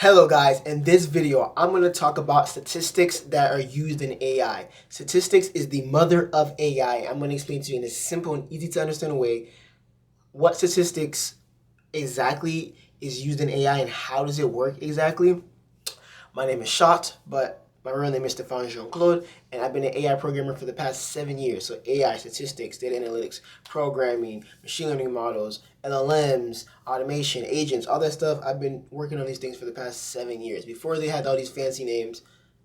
Hello guys, in this video I'm going to talk about statistics that are used in AI. Statistics is the mother of AI. I'm going to explain to you in a simple and easy to understand way what statistics exactly is used in AI and how does it work exactly. My name is Shot, but my real name is Stefan Jean-Claude, and I've been an AI programmer for the past 7 years. So AI, statistics, data analytics, programming, machine learning models, LLMs, automation, agents, all that stuff. I've been working on these things for the past 7 years. Before they had all these fancy names,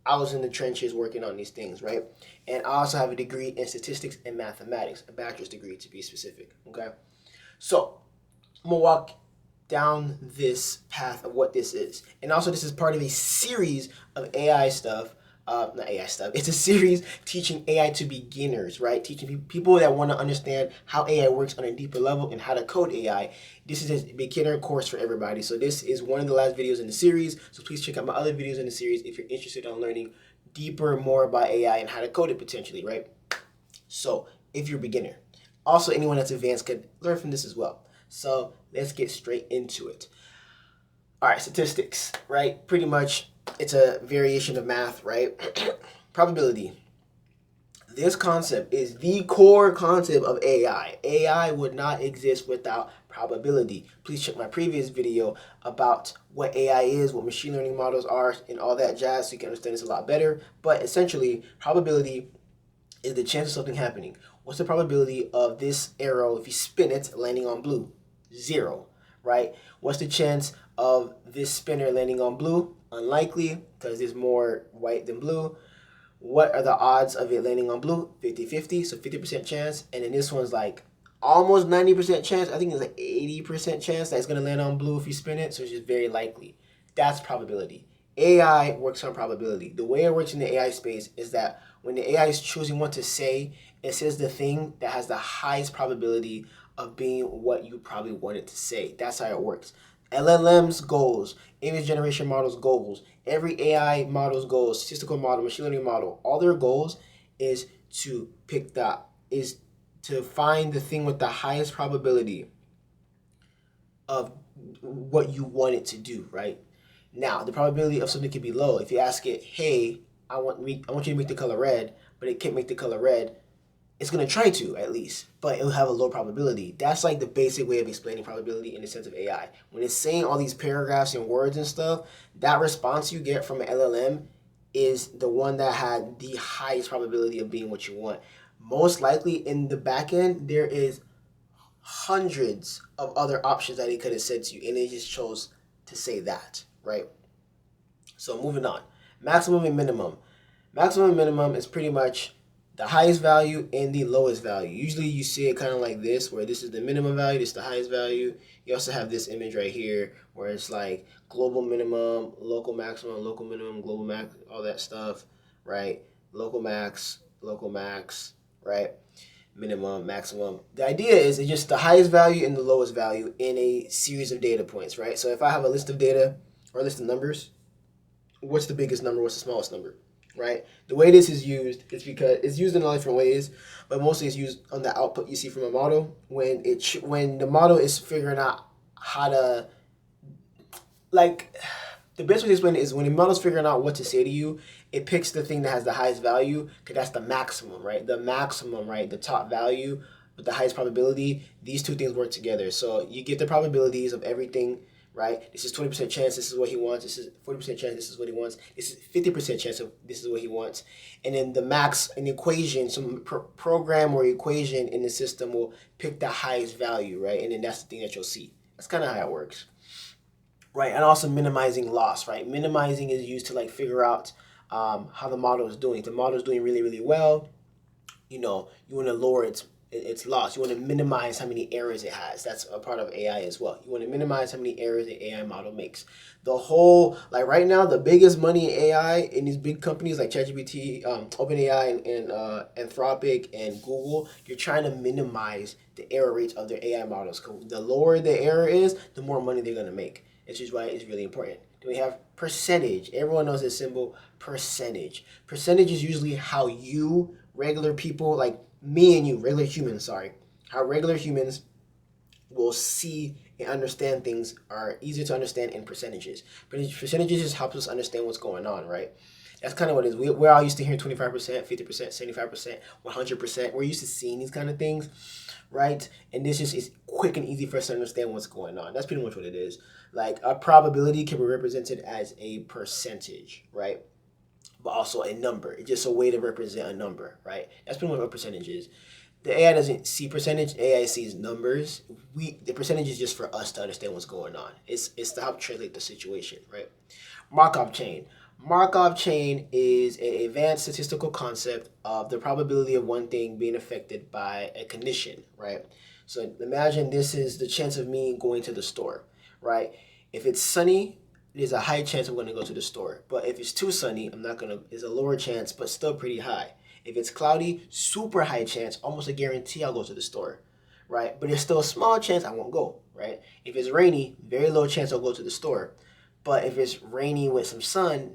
I was in the trenches working on these things, right? And I also have a degree in statistics and mathematics, a bachelor's degree to be specific, okay? So I'm gonna walk down this path of what this is. And also this is part of a series of AI stuff. Not AI stuff. It's a series teaching AI to beginners, right? Teaching people that want to understand how AI works on a deeper level and how to code AI. This is a beginner course for everybody. So this is one of the last videos in the series. So please check out my other videos in the series if you're interested in learning deeper more about AI and how to code it potentially, right? So if you're a beginner. Also, anyone that's advanced could learn from this as well. So let's get straight into it. All right, statistics, right? Pretty much it's a variation of math, right? Probability. This concept is the core concept of AI. AI would not exist without probability. Please check my previous video about what AI is, what machine learning models are, and all that jazz so you can understand this a lot better. But essentially, probability is the chance of something happening. What's the probability of this arrow, if you spin it, landing on blue? 0, right? What's the chance of this spinner landing on blue? Unlikely, because there's more white than blue. What are the odds of it landing on blue? 50-50, so 50% chance. And then this one's like almost 90% chance. I think it's like 80% chance that it's going to land on blue if you spin it, so it's just very likely. That's probability. AI works on probability. The way it works in the AI space is that when the AI is choosing what to say, it says the thing that has the highest probability of being what you probably want it to say. That's how it works. LLM's goals, image generation models goals, every AI model's goals, statistical model, machine learning model, all their goals is to find the thing with the highest probability of what you want it to do, right? Now, the probability of something can be low. If you ask it, hey, I want you to make the color red, but it can't make the color red, it's going to try to, at least, but it'll have a low probability. That's like the basic way of explaining probability in the sense of AI. When it's saying all these paragraphs and words and stuff, that response you get from an LLM is the one that had the highest probability of being what you want. Most likely in the back end, there is hundreds of other options that it could have said to you, and it just chose to say that, right? So moving on. Maximum and minimum. Maximum and minimum is pretty much the highest value and the lowest value. Usually you see it kind of like this, where this is the minimum value, this is the highest value. You also have this image right here where it's like global minimum, local maximum, local minimum, global max, all that stuff, right? Local max, right? Minimum, maximum. The idea is it's just the highest value and the lowest value in a series of data points, right? So if I have a list of data or a list of numbers, what's the biggest number, what's the smallest number, right? The way this is used is because it's used in all different ways, but mostly it's used on the output you see from a model when when the model is figuring out how to, like, the best way to explain it is when the model's figuring out what to say to you, it picks the thing that has the highest value because that's the maximum, right? The maximum, right? The top value with the highest probability. These two things work together. So you get the probabilities of everything, right? This is 20% chance this is what he wants. This is 40% chance this is what he wants. This is 50% chance of this is what he wants. And then the max, an equation, some program or equation in the system will pick the highest value, right? And then that's the thing that you'll see. That's kind of how it works. Right, and also minimizing loss, right? Minimizing is used to like figure out how the model is doing. If the model is doing really, really well, you want to lower its loss. You want to minimize how many errors it has. That's a part of AI as well. You want to minimize how many errors the AI model makes. The whole, like right now, the biggest money in AI in these big companies like ChatGPT, OpenAI, and Anthropic and Google, you're trying to minimize the error rates of their AI models. The lower the error is, the more money they're going to make. Which is why it's really important. Then we have percentage. Everyone knows this symbol, percentage. Percentage is usually how you, regular people, like me and you, regular humans, how regular humans will see and understand things are easier to understand in percentages. Percentages just helps us understand what's going on, right? That's kind of what it is. We're all used to hearing 25%, 50%, 75%, 100%. We're used to seeing these kind of things, right? And this just is quick and easy for us to understand what's going on. That's pretty much what it is. Like a probability can be represented as a percentage, right? But also a number. It's just a way to represent a number, right? That's pretty much what percentage is. The AI doesn't see percentage. AI sees numbers. The percentage is just for us to understand what's going on. It's to help translate the situation, right? Markov chain. Markov chain is an advanced statistical concept of the probability of one thing being affected by a condition, right? So imagine this is the chance of me going to the store, right? If it's sunny, there's a high chance I'm going to go to the store. But if it's too sunny, I'm not going to, there's a lower chance, but still pretty high. If it's cloudy, super high chance, almost a guarantee I'll go to the store, right? But there's still a small chance I won't go, right? If it's rainy, very low chance I'll go to the store. But if it's rainy with some sun,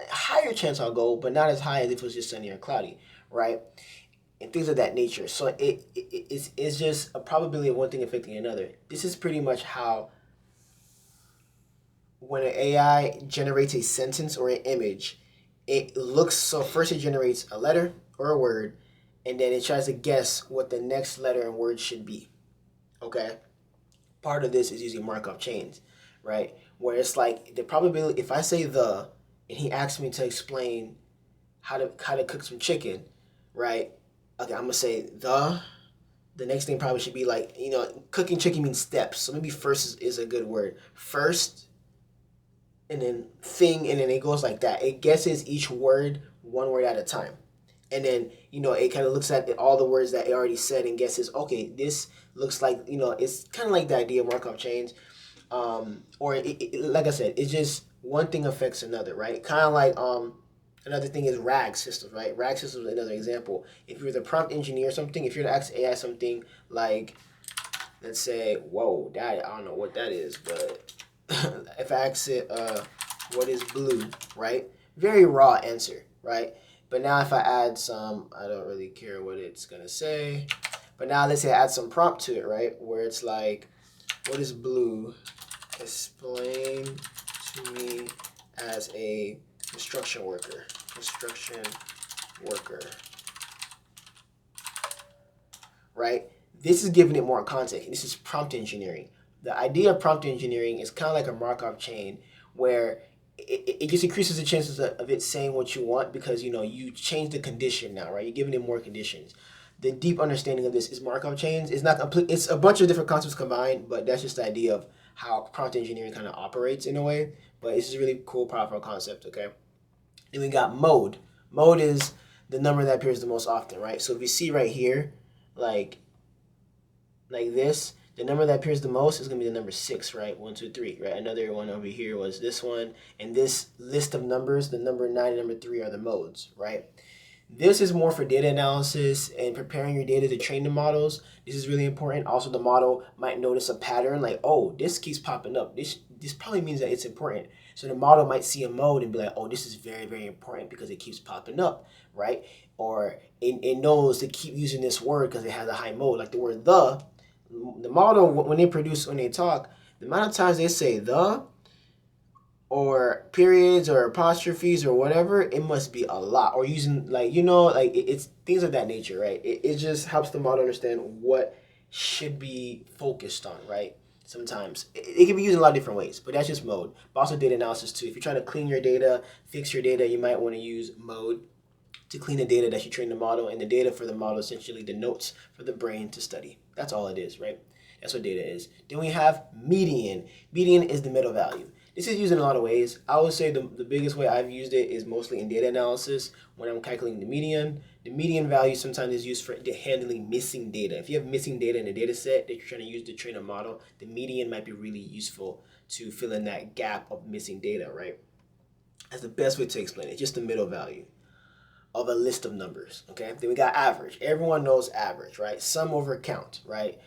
higher chance I'll go, but not as high as if it was just sunny or cloudy, right? And things of that nature. So it's just a probability of one thing affecting another. This is pretty much how when an AI generates a sentence or an image, it looks, so first it generates a letter or a word, and then it tries to guess what the next letter and word should be. Okay? Part of this is using Markov chains, right? Where it's like the probability, if I say the, and he asks me to explain how to cook some chicken, right? Okay, I'm gonna say the next thing probably should be like, cooking chicken means steps. So maybe first is a good word. First, and then thing, and then it goes like that. It guesses each word one word at a time. And then, it kind of looks at all the words that it already said and guesses, okay, this looks like, it's kind of like the idea of Markov chains. Or like I said, it's just one thing affects another, right? Kind of like another thing is RAG systems, right? RAG systems is another example. If you're the prompt engineer or something, if you're to ask AI something like, let's say, whoa, that, I don't know what that is, but if I ask it, what is blue, right? Very raw answer, right? But now if I add some, I don't really care what it's gonna say. But now let's say I add some prompt to it, right? Where it's like, what is blue? Explain to me as a construction worker. Right? This is giving it more context. This is prompt engineering. The idea of prompt engineering is kind of like a Markov chain where it just increases the chances of it saying what you want because, you change the condition now, right? You're giving it more conditions. The deep understanding of this is Markov chains. It's not complete. It's a bunch of different concepts combined, but that's just the idea of how prompt engineering kind of operates in a way. But it's just a really cool, powerful concept, okay? Then we got mode. Mode is the number that appears the most often, right? So if you see right here, like this, the number that appears the most is going to be the number 6, right? 1, 2, 3, right? Another one over here was this one. And this list of numbers, the number 9 and number 3 are the modes, right? This is more for data analysis and preparing your data to train the models. This is really important. Also, the model might notice a pattern like, oh, this keeps popping up. This probably means that it's important. So the model might see a mode and be like, oh, this is very, very important because it keeps popping up, right? Or it knows to keep using this word because it has a high mode. Like the word the model, when they talk, the amount of times they say the or periods or apostrophes or whatever, it must be a lot. Or using it's things of that nature, right? It just helps the model understand what should be focused on, right? Sometimes it can be used in a lot of different ways, but that's just mode. But also data analysis too. If you're trying to clean your data, fix your data, you might want to use mode to clean the data that you train the model, and the data for the model essentially the notes for the brain to study. That's all it is, right? That's what data is. Then we have median. Median is the middle value. This is used in a lot of ways. I would say the biggest way I've used it is mostly in data analysis when I'm calculating the median. The median value sometimes is used for handling missing data. If you have missing data in a data set that you're trying to use to train a model, the median might be really useful to fill in that gap of missing data, right? That's the best way to explain it, just the middle value of a list of numbers, okay? Then we got average. Everyone knows average, right? Sum over count, right?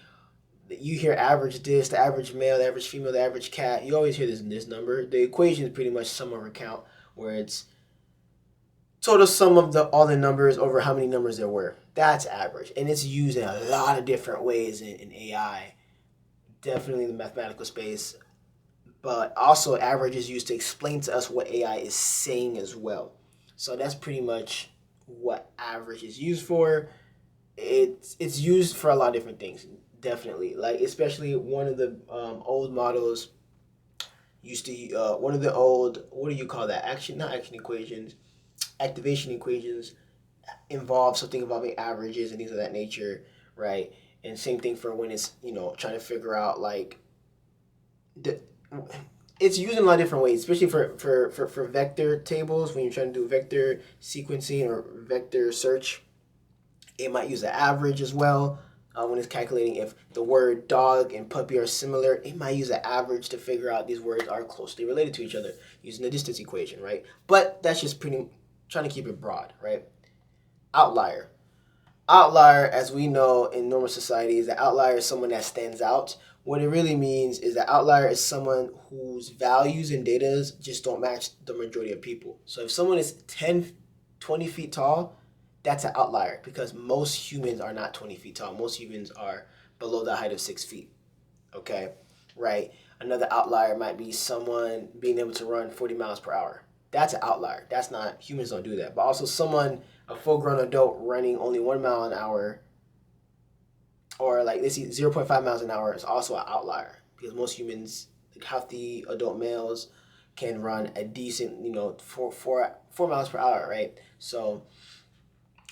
You hear average this, the average male, the average female, the average cat. You always hear this number. The equation is pretty much sum over count, where it's total sum of all the numbers over how many numbers there were. That's average. And it's used in a lot of different ways in AI definitely the mathematical space, but also average is used to explain to us what AI is saying as well. So that's pretty much what average is used for. It's used for a lot of different things, definitely. Like especially one of the old models used to one of the old, what do you call that? Action, not action equations, activation equations involve something involving averages and things of that nature, right? And same thing for when it's trying to figure out like the it's used in a lot of different ways, especially for vector tables when you're trying to do vector sequencing or vector search. It might use the average as well. When it's calculating if the word dog and puppy are similar, it might use the average to figure out these words are closely related to each other using the distance equation, right? But that's just pretty trying to keep it broad, right? Outlier. Outlier, as we know in normal society, is the outlier is someone that stands out. What it really means is that outlier is someone whose values and data just don't match the majority of people. So if someone is 10, 20 feet tall, that's an outlier because most humans are not 20 feet tall. Most humans are below the height of 6 feet. Okay, right? Another outlier might be someone being able to run 40 miles per hour. That's an outlier. That's not, humans don't do that. But also someone, a full grown adult running only 1 mile an hour, or like let's see 0.5 miles an hour is also an outlier because most humans, like healthy adult males, can run a decent, 4 miles per hour, right? So,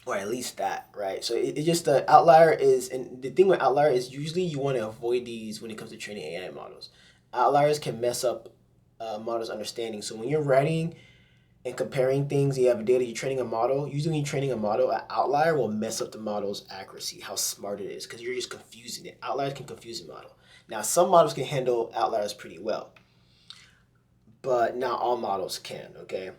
or at least that, right? So it's just the outlier is, and the thing with outlier is usually you want to avoid these when it comes to training AI models. Outliers can mess up models' understanding. So when you're writing and comparing things, you have data, you're training a model. Usually when you're training a model, an outlier will mess up the model's accuracy, how smart it is, because you're just confusing it. Outliers can confuse the model. Now, some models can handle outliers pretty well, but not all models can, okay?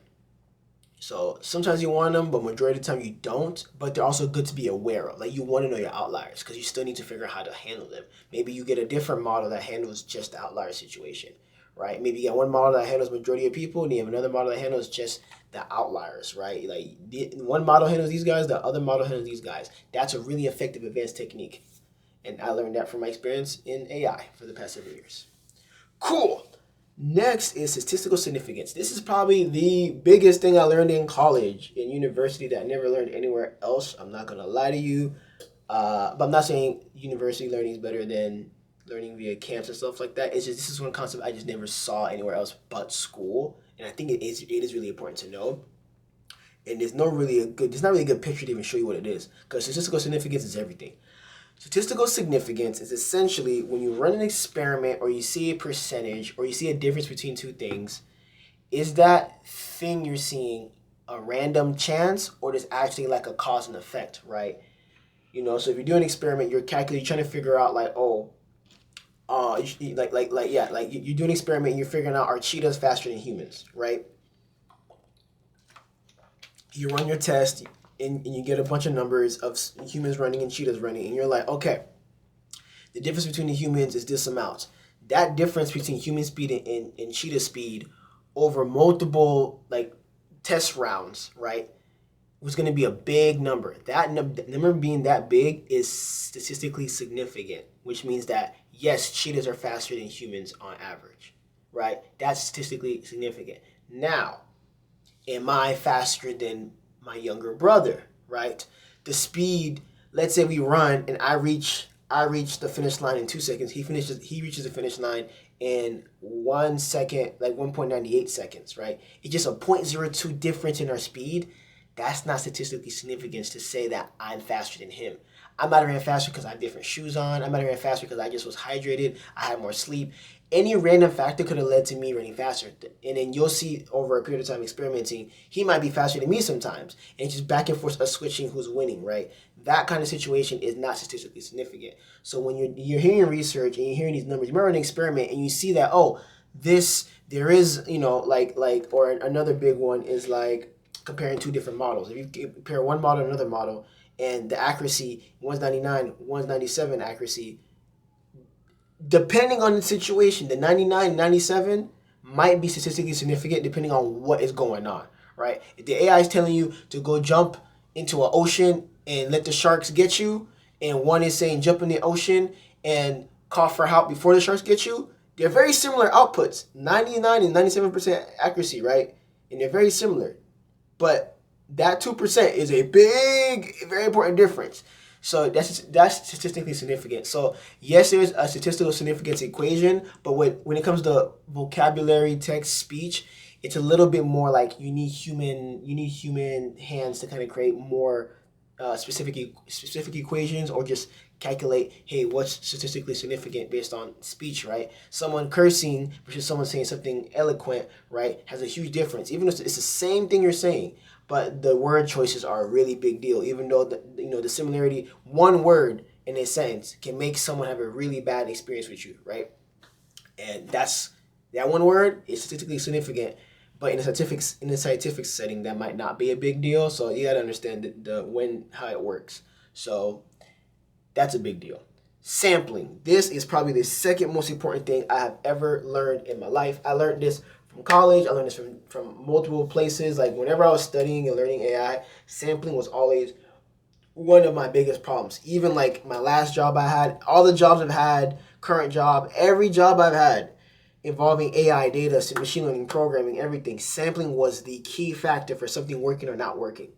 So sometimes you want them, but majority of the time you don't. But they're also good to be aware of. Like you want to know your outliers because you still need to figure out how to handle them. Maybe you get a different model that handles just the outlier situation, right? Maybe you got one model that handles majority of people, and you have another model that handles just the outliers, right? Like one model handles these guys, the other model handles these guys. That's a really effective advanced technique, and I learned that from my experience in AI for the past several years. Cool. Next is statistical significance. This is probably the biggest thing I learned in college, in university, that I never learned anywhere else. I'm not gonna lie to you, but I'm not saying university learning is better than learning via camps and stuff like that. It's just this is one concept I just never saw anywhere else but school, and I think it is really important to know. And there's not really a good picture to even show you what it is, because statistical significance is everything. Statistical significance is essentially when you run an experiment or you see a percentage or you see a difference between two things, is that thing you're seeing a random chance or there's actually like a cause and effect, right? So if you're doing an experiment, you're trying to figure out like, you're doing an experiment and you're figuring out are cheetahs faster than humans, right? You run your test, and you get a bunch of numbers of humans running and cheetahs running, and you're like, okay, the difference between the humans is this amount. That difference between human speed and cheetah speed over multiple like test rounds, right, was going to be a big number. That number being that big is statistically significant, which means that yes, cheetahs are faster than humans on average, right? That's statistically significant. Now, am I faster than my younger brother, right? The speed, let's say we run and I reach the finish line in 2 seconds. He reaches the finish line in 1 second, like 1.98 seconds, right? It's just a 0.02 difference in our speed. That's not statistically significant to say that I'm faster than him. I might have ran faster because I have different shoes on. I might have ran faster because I just was hydrated. I had more sleep. Any random factor could have led to me running faster. And then you'll see over a period of time experimenting, he might be faster than me sometimes. And it's just back and forth, us switching who's winning, right? That kind of situation is not statistically significant. So when you're hearing research and you're hearing these numbers, you might run an experiment and you see that, there is, or another big one is like comparing two different models. If you compare one model to another model, and the accuracy, one's 99, one's 97 accuracy, depending on the situation, the 99, 97 might be statistically significant depending on what is going on, right? If the AI is telling you to go jump into an ocean and let the sharks get you, and one is saying jump in the ocean and call for help before the sharks get you, they're very similar outputs, 99 and 97% accuracy, right? And they're very similar. But that 2% is a big, very important difference. So that's statistically significant. So yes, there's a statistical significance equation, but when it comes to vocabulary, text, speech, it's a little bit more like you need human hands to kind of create more specific equations, or just calculate, hey, what's statistically significant based on speech, right? Someone cursing versus someone saying something eloquent, right, has a huge difference. Even if it's the same thing you're saying, but the word choices are a really big deal. Even though the similarity, one word in a sentence can make someone have a really bad experience with you, right? And that one word is statistically significant, but in a scientific setting, that might not be a big deal. So you gotta understand how it works. So that's a big deal. Sampling. This is probably the second most important thing I have ever learned in my life. I learned this from college. I learned this from multiple places. Like whenever I was studying and learning AI, sampling was always one of my biggest problems. Even like my last job I had, all the jobs I've had, current job, every job I've had involving AI, data, machine learning, programming, everything, sampling was the key factor for something working or not working.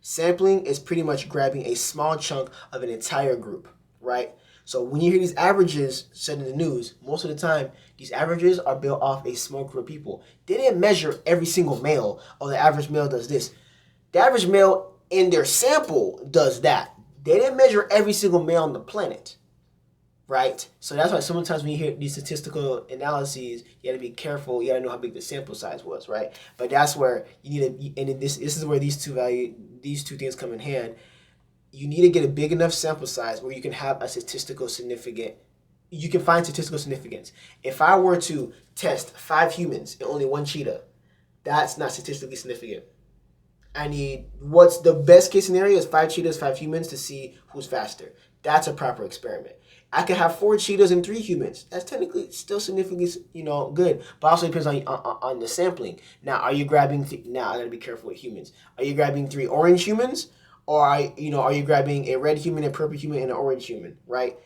Sampling is pretty much grabbing a small chunk of an entire group, right? So when you hear these averages said in the news, most of the time, these averages are built off a small group of people. They didn't measure every single male. Oh, the average male does this. The average male in their sample does that. They didn't measure every single male on the planet, right? So that's why sometimes when you hear these statistical analyses, you got to be careful. You got to know how big the sample size was, right? But that's where you need to, and this is where these two things come in hand. You need to get a big enough sample size where you can have a you can find statistical significance. If I were to test 5 humans and only 1 cheetah, that's not statistically significant. What's the best case scenario is 5 cheetahs, 5 humans to see who's faster. That's a proper experiment. I could have 4 cheetahs and 3 humans. That's technically still significantly, good, but also depends on the sampling. Now, are you grabbing? Now, I gotta be careful with humans. Are you grabbing 3 orange humans, or are you grabbing a red human, a purple human, and an orange human? Right.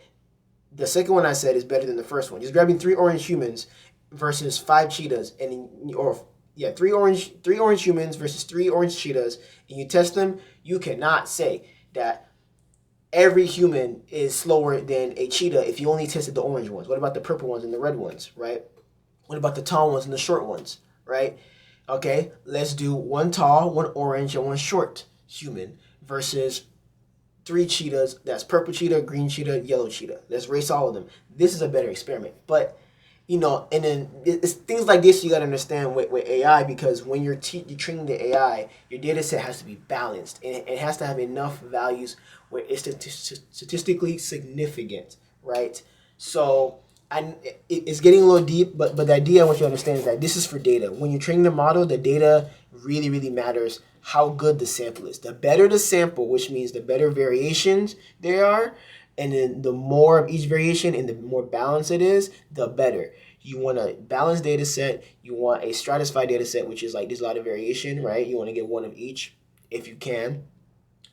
The second one I said is better than the first one. Just grabbing 3 orange humans versus 5 cheetahs, three orange humans versus 3 orange cheetahs, and you test them. You cannot say that every human is slower than a cheetah if you only tested the orange ones. What about the purple ones and the red ones, right? What about the tall ones and the short ones, right? Okay, let's do 1 tall, 1 orange, and 1 short human versus 3 cheetahs. That's purple cheetah, green cheetah, yellow cheetah. Let's race all of them. This is a better experiment. But, and then it's things like this you got to understand with AI, because when you're training the AI, your data set has to be balanced, and it has to have enough values where it's statistically significant, right? So it's getting a little deep, but the idea I want you to understand is that this is for data. When you're training the model, the data really, really matters how good the sample is. The better the sample, which means the better variations there are, and then the more of each variation and the more balanced it is, the better. You want a balanced data set. You want a stratified data set, which is like there's a lot of variation, right? You want to get one of each if you can.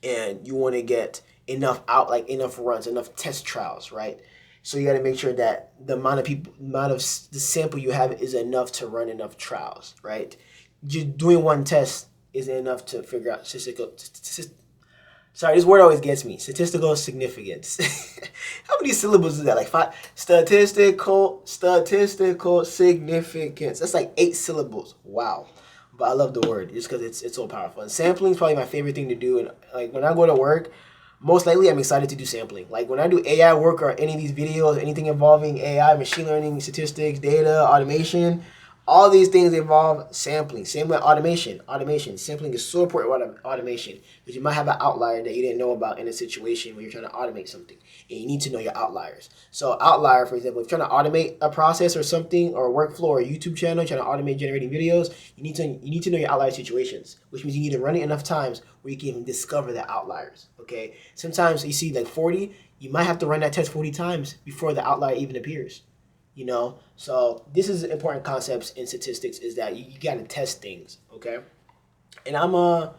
And you want to get enough runs, enough test trials, right? So you got to make sure that the amount of the sample you have is enough to run enough trials, right? Just doing one test isn't enough to figure out sorry, this word always gets me. Statistical significance. How many syllables is that? Like 5? Statistical significance. That's like 8 syllables. Wow. But I love the word just because it's so powerful. And sampling is probably my favorite thing to do. And like when I go to work, most likely I'm excited to do sampling. Like when I do AI work or any of these videos, anything involving AI, machine learning, statistics, data, automation, all these things involve sampling. Same with automation. Sampling is so important with automation because you might have an outlier that you didn't know about in a situation where you're trying to automate something. And you need to know your outliers. So outlier, for example, if you're trying to automate a process or something, or a workflow or a YouTube channel, trying to automate generating videos, you need to know your outlier situations, which means you need to run it enough times where you can even discover the outliers. Okay. Sometimes you see like 40, you might have to run that test 40 times before the outlier even appears. So this is important concepts in statistics, is that you got to test things, okay? And I'm gonna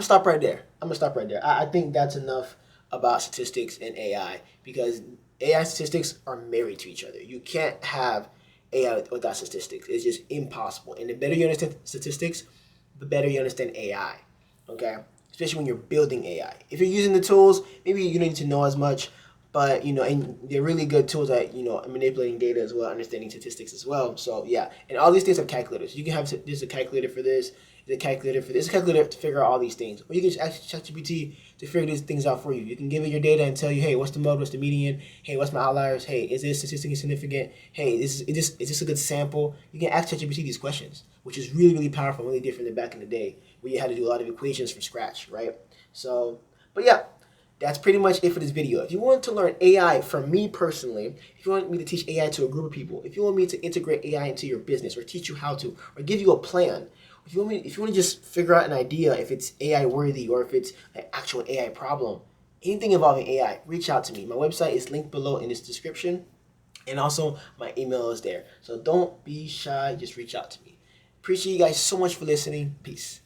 stop right there. I think that's enough about statistics and AI, because AI and statistics are married to each other. You can't have AI without statistics. It's just impossible. And the better you understand statistics, the better you understand AI. Okay? Especially when you're building AI. If you're using the tools, maybe you don't need to know as much, but and they're really good tools at manipulating data as well, understanding statistics as well. So yeah, and all these things have calculators. You can have there's a calculator for this, there's a calculator for this, a calculator to figure out all these things, or you can just ask ChatGPT to figure these things out for you. You can give it your data and tell you, hey, what's the mode, what's the median, hey, what's my outliers, hey, is this statistically significant, hey, is this a good sample? You can ask ChatGPT these questions, which is really really powerful, really different than back in the day where you had to do a lot of equations from scratch, right? So, but yeah. That's pretty much it for this video. If you want to learn AI from me personally, if you want me to teach AI to a group of people, if you want me to integrate AI into your business or teach you how to, or give you a plan, if you want to just figure out an idea, if it's AI worthy or if it's an actual AI problem, anything involving AI, reach out to me. My website is linked below in this description, and also my email is there. So don't be shy, just reach out to me. Appreciate you guys so much for listening. Peace.